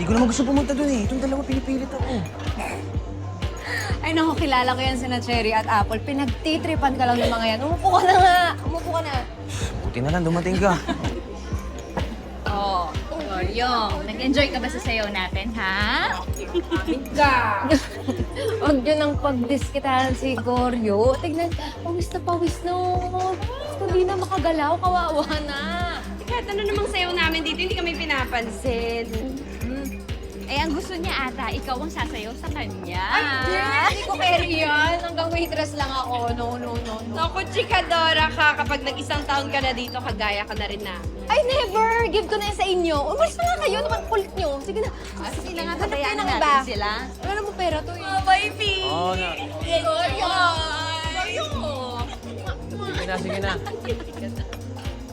ko naman gusto pumunta dun eh. Itong dalawa pinipilit ako. Ay naku, kilala ko yan sina Cherry at Apple. Pinagtitripan ka lang ng mga yan. Umupo ka na nga. Umupo ka na. Buti na lang, dumating ka. Oh, Yoryong, nag-enjoy ka ba sa sayaw natin, ha? Huwag yun ang pagdiskitahan si Goryo. Tignan, pawis na pawis na. Hindi na makagalaw, kawawa na. Kahit ano namang sayaw namin dito, hindi kami pinapansin. Eh, ang gusto niya ata, ikaw ang sasayaw sa kanya. Hindi ko carry yan. Hanggang waitress lang ako. No. Naku, chikadora ka. Kapag nag-isang taon ka na dito, kagaya ka na rin na. Ay, never! Give ko na yan sa inyo. Umalis na nga kayo. Naman kulit nyo. Sige na. Sige na nga, Hanap tabayaan kayo na ng natin iba. sila. Wala mo pera to eh. Oh, baby! Oo nga. Goryo! Sige na, sige na.